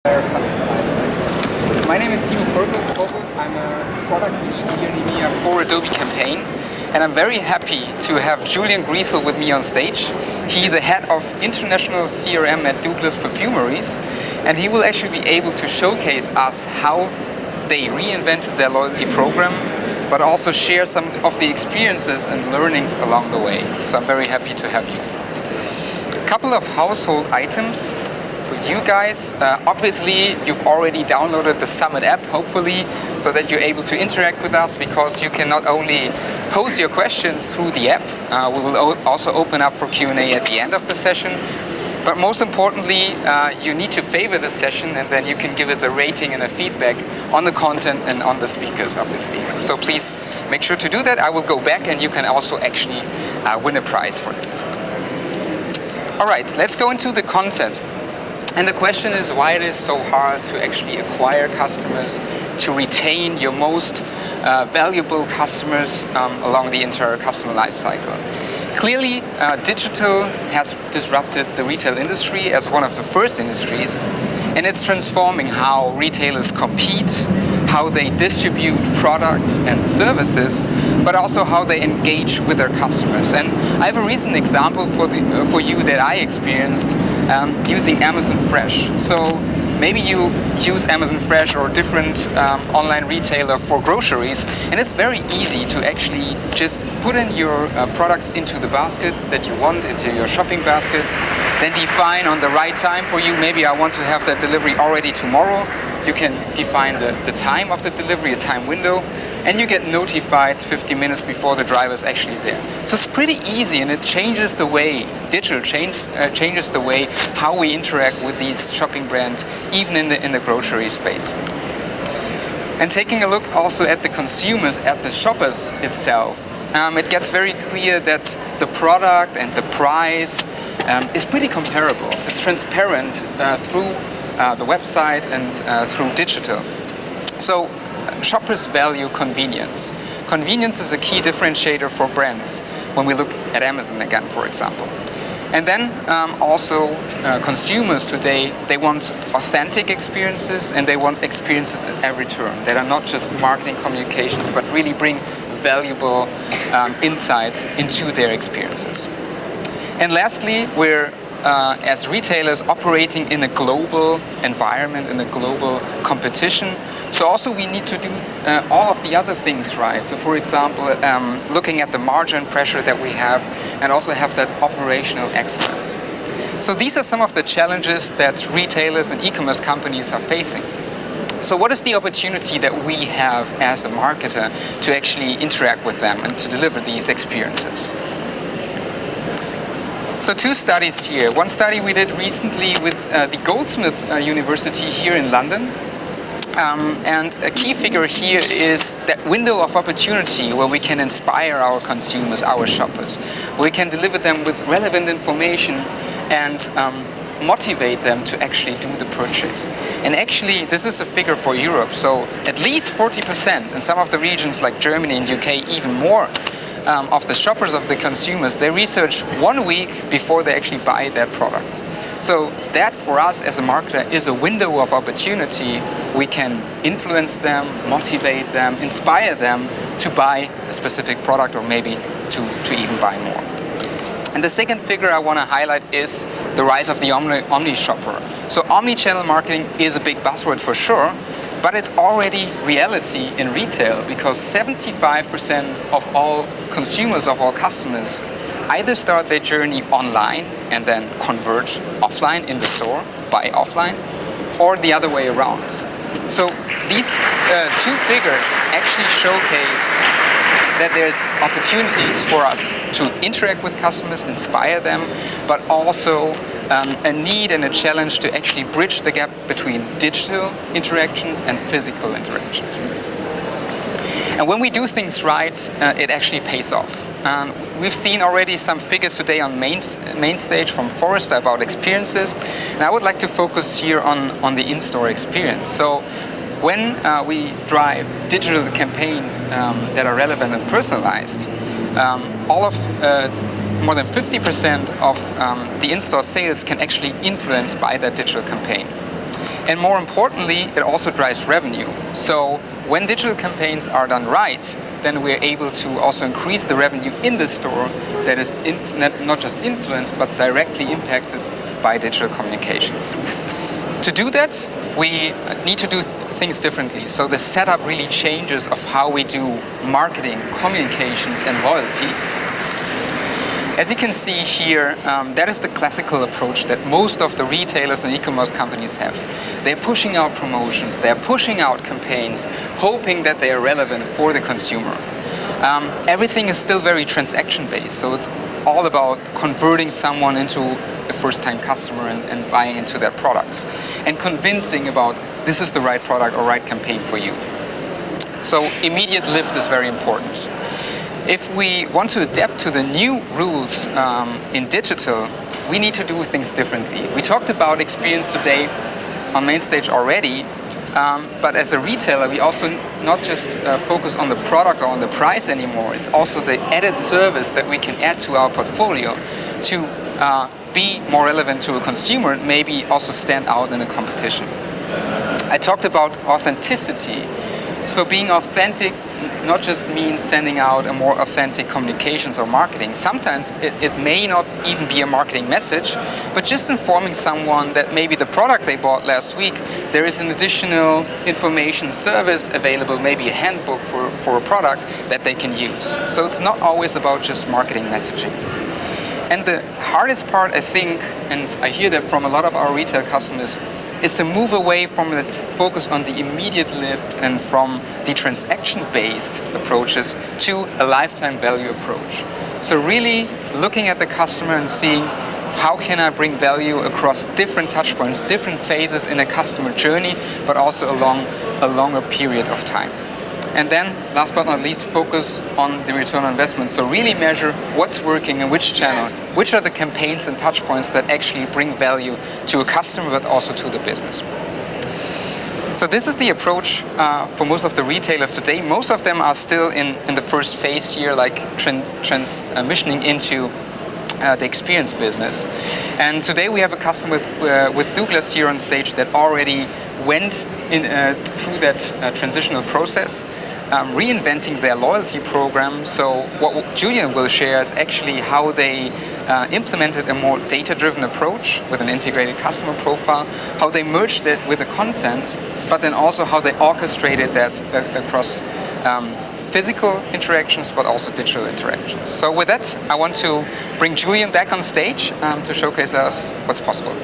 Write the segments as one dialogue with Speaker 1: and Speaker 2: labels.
Speaker 1: Customer lifecycle. My name is Timo Kohlberg. I'm a product lead here in EMEA for Adobe Campaign, and I'm very happy to have Julian Griessl with me on stage. He's a head of International CRM at Douglas Parfümeries, and he will actually be able to showcase us how they reinvented their loyalty program, but also share some of the experiences and learnings along the way. So I'm very happy to have you. A couple of household items for you guys. Obviously, you've already downloaded the Summit app, hopefully, so that you're able to interact with us, because you can not only pose your questions through the app, we will also open up for Q&A at the end of the session. But most importantly, you need to favor the session, and then you can give us a rating and a feedback on the content and on the speakers, obviously. So please make sure to do that. I will go back, and you can also actually win a prize for that. All right, let's go into the content. And the question is why it is so hard to actually acquire customers, to retain your most valuable customers along the entire customer lifecycle. Clearly, digital has disrupted the retail industry as one of the first industries, and it's transforming how retailers compete, how they distribute products and services, but also how they engage with their customers. And I have a recent example for you that I experienced using Amazon Fresh. So maybe you use Amazon Fresh or a different online retailer for groceries, and it's very easy to actually just put in your products into the basket that you want, into your shopping basket, then define on the right time for you. Maybe I want to have that delivery already tomorrow. You can define the time of the delivery, a time window, and you get notified 50 minutes before the driver is actually there. So it's pretty easy, and it changes the way, digital changes the way how we interact with these shopping brands, even in the grocery space. And taking a look also at the consumers, at the shoppers itself, it gets very clear that the product and the price is pretty comparable. It's transparent through the website and through digital. So shoppers value convenience. Convenience is a key differentiator for brands when we look at Amazon again, for example. And then also consumers today, they want authentic experiences, and they want experiences at every turn that are not just marketing communications, but really bring valuable insights into their experiences. And lastly, we're as retailers operating in a global environment, in a global competition. So also we need to do all of the other things right. So for example, looking at the margin pressure that we have, and also have that operational excellence. So these are some of the challenges that retailers and e-commerce companies are facing. So what is the opportunity that we have as a marketer to actually interact with them and to deliver these experiences? So two studies here. One study we did recently with the Goldsmiths University here in London. And a key figure here is that window of opportunity where we can inspire our consumers, our shoppers. We can deliver them with relevant information and motivate them to actually do the purchase. And actually, this is a figure for Europe. So at least 40% in some of the regions like Germany and UK, even more, of the shoppers, of the consumers, they research 1 week before they actually buy that product. So that for us as a marketer is a window of opportunity. We can influence them, motivate them, inspire them to buy a specific product, or maybe to even buy more. And the second figure I want to highlight is the rise of the omni-shopper. So omni-channel marketing is a big buzzword for sure, but it's already reality in retail, because 75% of all consumers, of all customers, either start their journey online and then convert offline in the store, buy offline, or the other way around. So these two figures actually showcase that there's opportunities for us to interact with customers, inspire them, but also a need and a challenge to actually bridge the gap between digital interactions and physical interactions. And when we do things right, it actually pays off. We've seen already some figures today on main stage from Forrester about experiences, and I would like to focus here on the in-store experience. So when we drive digital campaigns that are relevant and personalized, more than 50% of the in-store sales can actually influence by that digital campaign. And more importantly, it also drives revenue. So when digital campaigns are done right, then we're able to also increase the revenue in the store that is not just influenced, but directly impacted by digital communications. To do that, we need to do things differently. So the setup really changes of how we do marketing, communications, and loyalty. As you can see here, that is the classical approach that most of the retailers and e-commerce companies have. They're pushing out promotions, they're pushing out campaigns, hoping that they are relevant for the consumer. Everything is still very transaction-based, so it's all about converting someone into a first-time customer and buying into their product, and convincing about this is the right product or right campaign for you. So immediate lift is very important. If we want to adapt to the new rules in digital, we need to do things differently. We talked about experience today on main stage already, but as a retailer, we also not just focus on the product or on the price anymore. It's also the added service that we can add to our portfolio to be more relevant to a consumer and maybe also stand out in a competition. I talked about authenticity. So being authentic not just means sending out a more authentic communications or marketing. Sometimes it may not even be a marketing message, but just informing someone that maybe the product they bought last week, there is an additional information service available, maybe a handbook for a product that they can use. So it's not always about just marketing messaging. And the hardest part, I think, and I hear that from a lot of our retail customers, is to move away from that focus on the immediate lift and from the transaction-based approaches to a lifetime value approach. So really looking at the customer and seeing how can I bring value across different touch points, different phases in a customer journey, but also along a longer period of time. And then, last but not least, focus on the return on investment. So really measure what's working in which channel, which are the campaigns and touch points that actually bring value to a customer, but also to the business. So this is the approach for most of the retailers today. Most of them are still in the first phase here, like transitioning into the experience business. And today we have a customer with Douglas here on stage that already went through that transitional process, reinventing their loyalty program. So what Julian will share is actually how they implemented a more data-driven approach with an integrated customer profile, how they merged it with the content, but then also how they orchestrated that across physical interactions, but also digital interactions. So with that, I want to bring Julian back on stage to showcase us what's possible.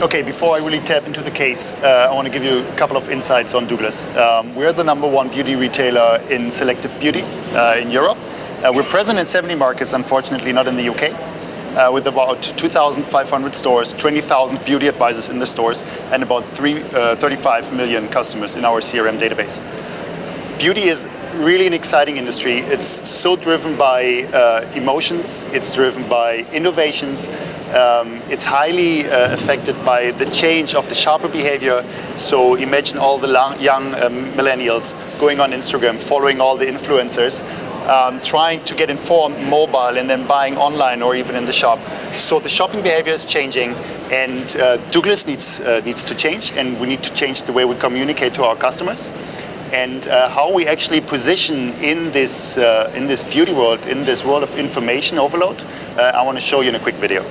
Speaker 2: Okay, before I really tap into the case, I want to give you a couple of insights on Douglas. We're the #1 beauty retailer in selective beauty in Europe. We're present in 70 markets, unfortunately not in the UK, with about 2,500 stores, 20,000 beauty advisors in the stores, and about 35 million customers in our CRM database. Beauty is really an exciting industry. It's so driven by emotions, it's driven by innovations, it's highly affected by the change of the shopper behavior. So imagine all the young millennials going on Instagram, following all the influencers, trying to get informed mobile and then buying online or even in the shop. So the shopping behavior is changing, and Douglas needs to change, and we need to change the way we communicate to our customers. And how we actually position in this beauty world, in this world of information overload, I want to show you in a quick video.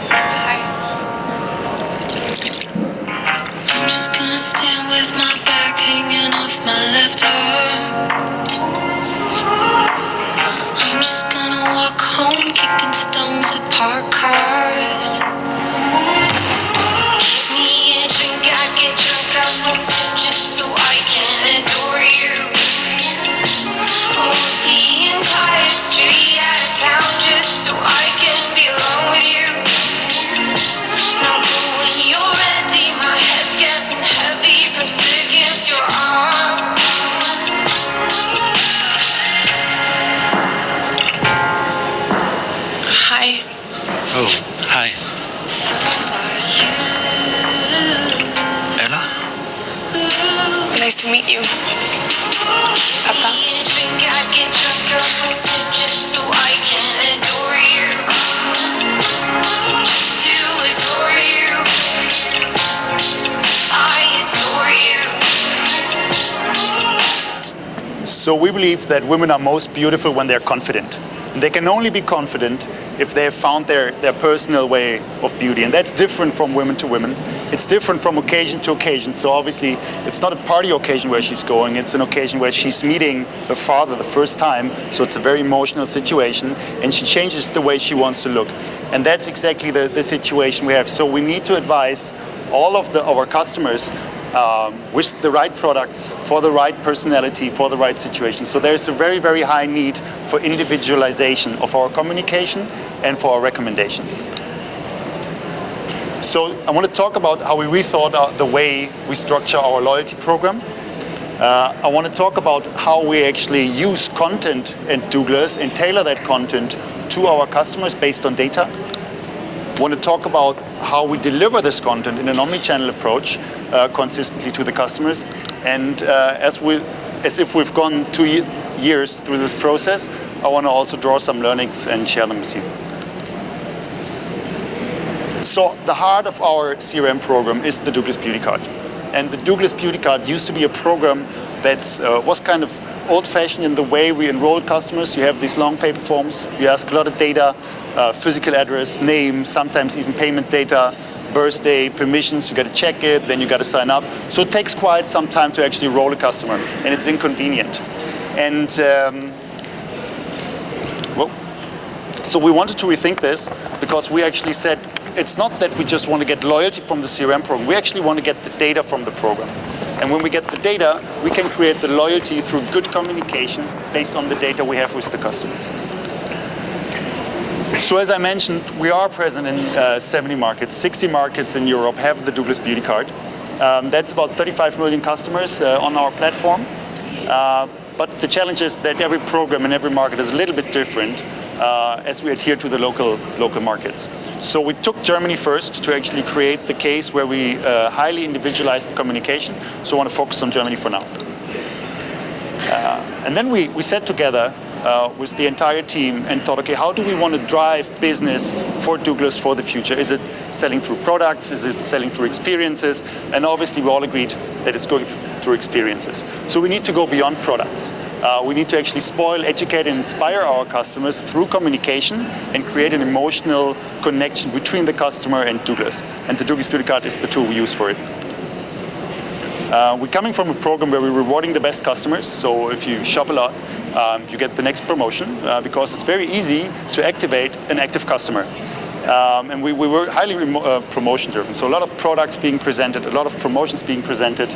Speaker 3: Hi. I'm just gonna stand with my back hanging off my left arm. I'm just gonna walk home kicking stones at parked cars. Just so I can adore you. Oh, the entire street out of town just so I can belong with you. Now when you're ready, my head's getting heavy, pressed against your arm. Hi.
Speaker 4: Oh, hi.
Speaker 3: to meet you. Papa. I get drunk off and sip just so I can adore you. Just to adore you. I adore you.
Speaker 2: So we believe that women are most beautiful when they're confident. And they can only be confident if they have found their personal way of beauty. And that's different from women to women. It's different from occasion to occasion. So obviously, it's not a party occasion where she's going. It's an occasion where she's meeting her father the first time. So it's a very emotional situation. And she changes the way she wants to look. And that's exactly the situation we have. So we need to advise all of our customers with the right products, for the right personality, for the right situation. So there's a very, very high need for individualization of our communication and for our recommendations. So I want to talk about how we rethought the way we structure our loyalty program. I want to talk about how we actually use content at Douglas and tailor that content to our customers based on data. I want to talk about how we deliver this content in an omni-channel approach consistently to the customers. And as if we've gone 2 years through this process, I want to also draw some learnings and share them with you. So the heart of our CRM program is the Douglas Beauty Card. And the Douglas Beauty Card used to be a program that was kind of old-fashioned in the way we enroll customers. You have these long paper forms, you ask a lot of data, physical address, name, sometimes even payment data, birthday, permissions, you got to check it, then you got to sign up. So it takes quite some time to actually enroll a customer, and it's inconvenient. And so we wanted to rethink this because we actually said, it's not that we just want to get loyalty from the CRM program, we actually want to get the data from the program. And when we get the data, we can create the loyalty through good communication based on the data we have with the customers. So as I mentioned, we are present in 70 markets. 60 markets in Europe have the Douglas Beauty Card. That's about 35 million customers on our platform. But the challenge is that every program in every market is a little bit different as we adhere to the local markets. So we took Germany first to actually create the case where we highly individualized communication. So I want to focus on Germany for now. And then we sat together with the entire team and thought, okay, how do we want to drive business for Douglas for the future? Is it selling through products? Is it selling through experiences? And obviously we all agreed that it's going through experiences. So we need to go beyond products. We need to actually spoil, educate, and inspire our customers through communication and create an emotional connection between the customer and Douglas. And the Douglas Beauty Card is the tool we use for it. We're coming from a program where we're rewarding the best customers. So if you shop a lot, you get the next promotion because it's very easy to activate an active customer. And we were highly promotion driven. So a lot of products being presented, a lot of promotions being presented,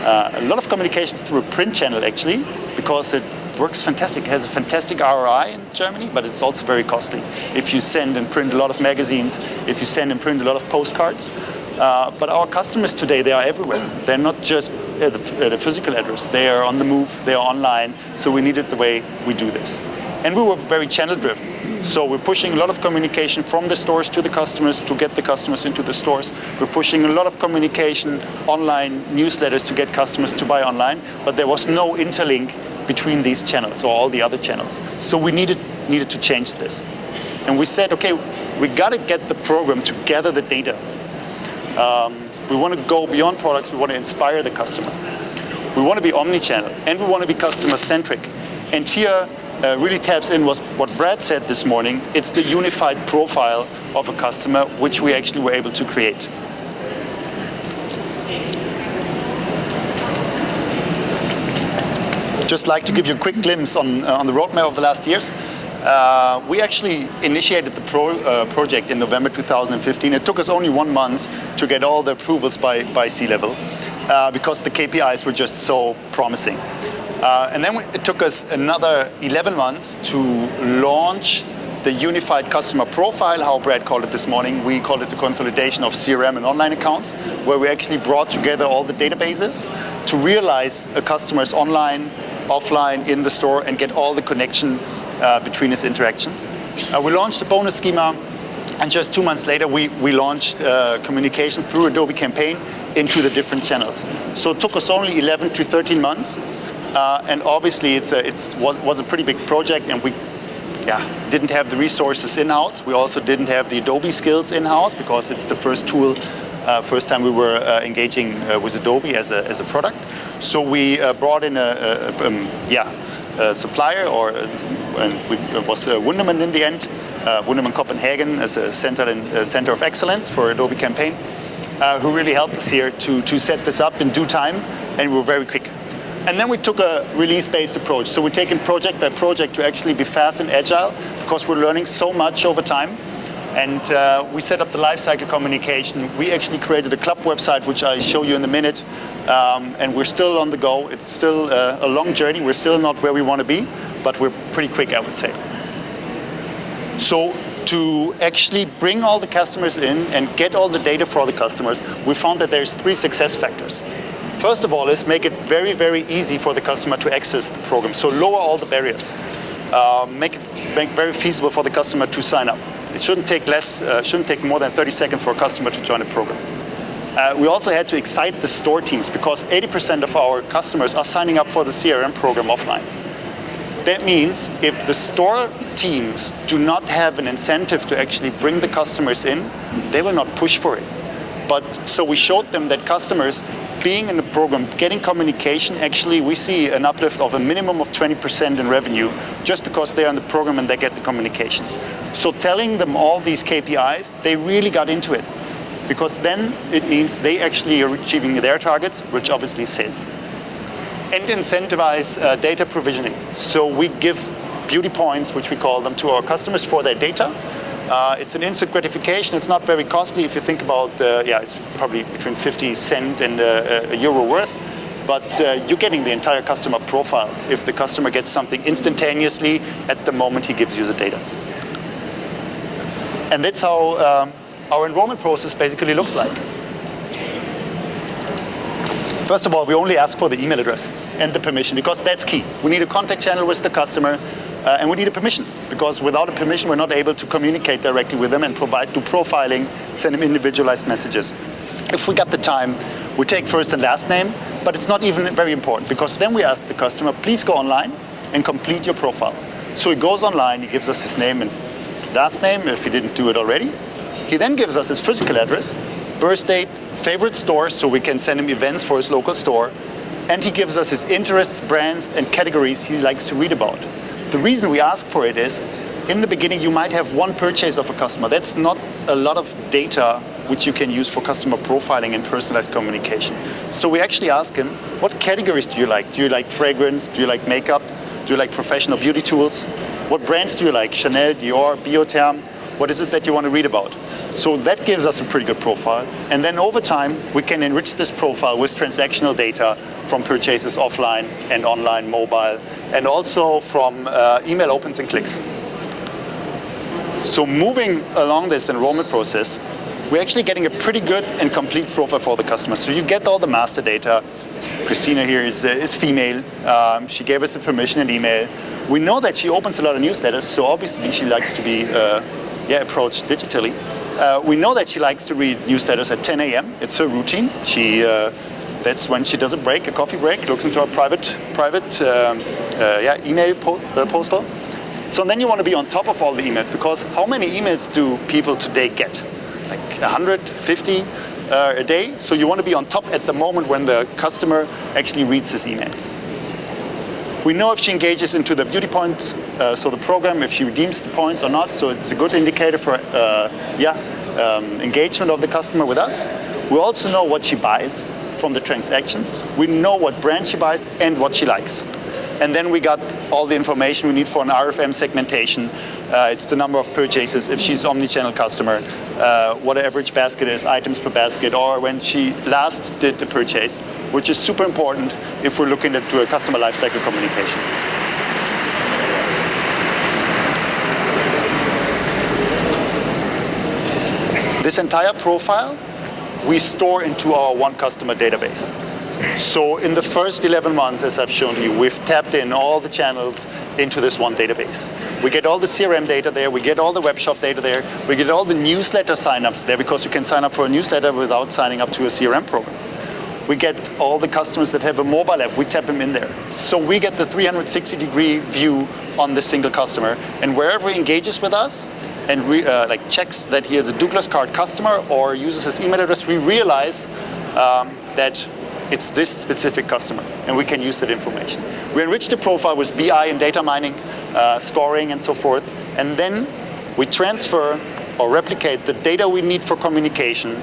Speaker 2: a lot of communications through a print channel actually, because it works fantastic. It has a fantastic ROI in Germany, but it's also very costly. If you send and print a lot of magazines, if you send and print a lot of postcards. But our customers today, they are everywhere. They're not just at a physical address. They are on the move, they are online. So we needed the way we do this. And we were very channel driven. So we're pushing a lot of communication from the stores to the customers to get the customers into the stores. We're pushing a lot of communication, online newsletters to get customers to buy online. But there was no interlink between these channels or all the other channels. So we needed to change this. And we said, okay, we got to get the program to gather the data. We want to go beyond products, we want to inspire the customer. We want to be omni-channel and we want to be customer-centric. And here really taps in what Brad said this morning. It's the unified profile of a customer which we actually were able to create. Just like to give you a quick glimpse on the roadmap of the last years. We actually initiated the project in November 2015. It took us only 1 month to get all the approvals by C-level because the KPIs were just so promising. And then it took us another 11 months to launch the unified customer profile, how Brad called it this morning. We called it the consolidation of CRM and online accounts, where we actually brought together all the databases to realize a customer's online, offline, in the store, and get all the connection between his interactions. We launched a bonus schema And just 2 months later, we launched communications through Adobe Campaign into the different channels. So it took us only 11 to 13 months. And obviously, it was a pretty big project, and we didn't have the resources in-house. We also didn't have the Adobe skills in-house because it's the first tool, first time we were engaging with Adobe as a product. So we brought in a supplier, and it was Wunderman in the end, Wunderman Copenhagen as a center of excellence for Adobe Campaign, who really helped us here to set this up in due time, and we were very quick. And then we took a release-based approach. So we're taking project by project to actually be fast and agile because we're learning so much over time. And we set up the lifecycle communication. We actually created a club website, which I'll show you in a minute. And we're still on the go. It's still a long journey. We're still not where we want to be, but we're pretty quick, I would say. So to actually bring all the customers in and get all the data for all the customers, we found that there's 3 success factors. First of all is make it very, very easy for the customer to access the program. So lower all the barriers. Make very feasible for the customer to sign up. It shouldn't take more than 30 seconds for a customer to join a program. We also had to excite the store teams because 80% of our customers are signing up for the CRM program offline. That means if the store teams do not have an incentive to actually bring the customers in, they will not push for it. But so we showed them that customers being in the program, getting communication, actually we see an uplift of a minimum of 20% in revenue just because they're in the program and they get the communication. So telling them all these KPIs, they really got into it because then it means they actually are achieving their targets, which obviously is sales. And incentivize data provisioning. So we give beauty points, which we call them, to our customers for their data. It's an instant gratification. It's not very costly if you think about, it's probably between 50 cents and a euro worth. But you're getting the entire customer profile if the customer gets something instantaneously at the moment he gives you the data. And that's how our enrollment process basically looks like. First of all, we only ask for the email address and the permission because that's key. We need a contact channel with the customer. And we need a permission, because without a permission, we're not able to communicate directly with them and do profiling, send them individualized messages. If we got the time, we take first and last name, but it's not even very important, because then we ask the customer, please go online and complete your profile. So he goes online, he gives us his name and last name, if he didn't do it already. He then gives us his physical address, birth date, favorite stores, so we can send him events for his local store, and he gives us his interests, brands, and categories he likes to read about. The reason we ask for it is, in the beginning you might have one purchase of a customer. That's not a lot of data which you can use for customer profiling and personalized communication. So we actually ask him, what categories do you like? Do you like fragrance? Do you like makeup? Do you like professional beauty tools? What brands do you like? Chanel, Dior, Biotherm? What is it that you want to read about? So that gives us a pretty good profile. And then over time, we can enrich this profile with transactional data from purchases offline and online, mobile, and also from email opens and clicks. So moving along this enrollment process, we're actually getting a pretty good and complete profile for the customer. So you get all the master data. Christina here is female. She gave us the permission in email. We know that she opens a lot of newsletters, so obviously she likes to be approached digitally. We know that she likes to read newsletters at 10 a.m. It's her routine. That's when she does a coffee break, looks into our private email postal. So then you want to be on top of all the emails, because how many emails do people today get? Like 150 a day. So you want to be on top at the moment when the customer actually reads his emails. We know if she engages into the beauty points, so the program, if she redeems the points or not. So it's a good indicator for engagement of the customer with us. We also know what she buys from the transactions. We know what brand she buys and what she likes. And then we got all the information we need for an RFM segmentation. It's the number of purchases, if she's an omni-channel customer, what her average basket is, items per basket, or when she last did the purchase, which is super important if we're looking into a customer lifecycle communication. This entire profile we store into our one customer database. So in the first 11 months, as I've shown to you, we've tapped in all the channels into this one database. We get all the CRM data there, we get all the web shop data there, we get all the newsletter signups there, because you can sign up for a newsletter without signing up to a CRM program. We get all the customers that have a mobile app, we tap them in there. So we get the 360-degree view on the single customer, and wherever he engages with us and like checks that he is a Douglas card customer or uses his email address, we realize that it's this specific customer, and we can use that information. We enrich the profile with BI and data mining, scoring and so forth, and then we transfer or replicate the data we need for communication.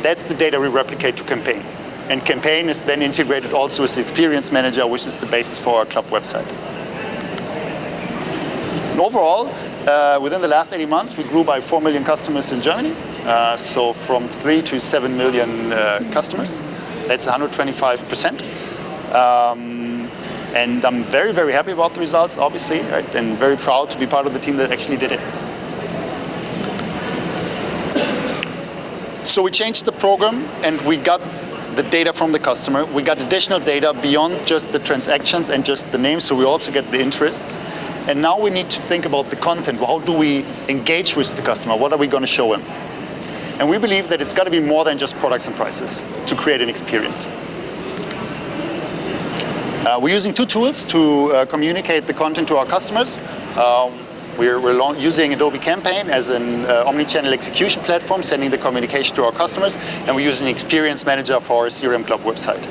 Speaker 2: That's the data we replicate to Campaign. And Campaign is then integrated also with the Experience Manager, which is the basis for our club website. And overall, within the last 80 months, we grew by 4 million customers in Germany. So from 3 to 7 million customers. That's 125%. And I'm very, very happy about the results, obviously, right? And very proud to be part of the team that actually did it. So we changed the program, and we got the data from the customer. We got additional data beyond just the transactions and just the names, so we also get the interests. And now we need to think about the content. How do we engage with the customer? What are we going to show him? And we believe that it's got to be more than just products and prices to create an experience. We're using two tools to communicate the content to our customers. We're using Adobe Campaign as an omni-channel execution platform, sending the communication to our customers, and we're using Experience Manager for our CRM Club website.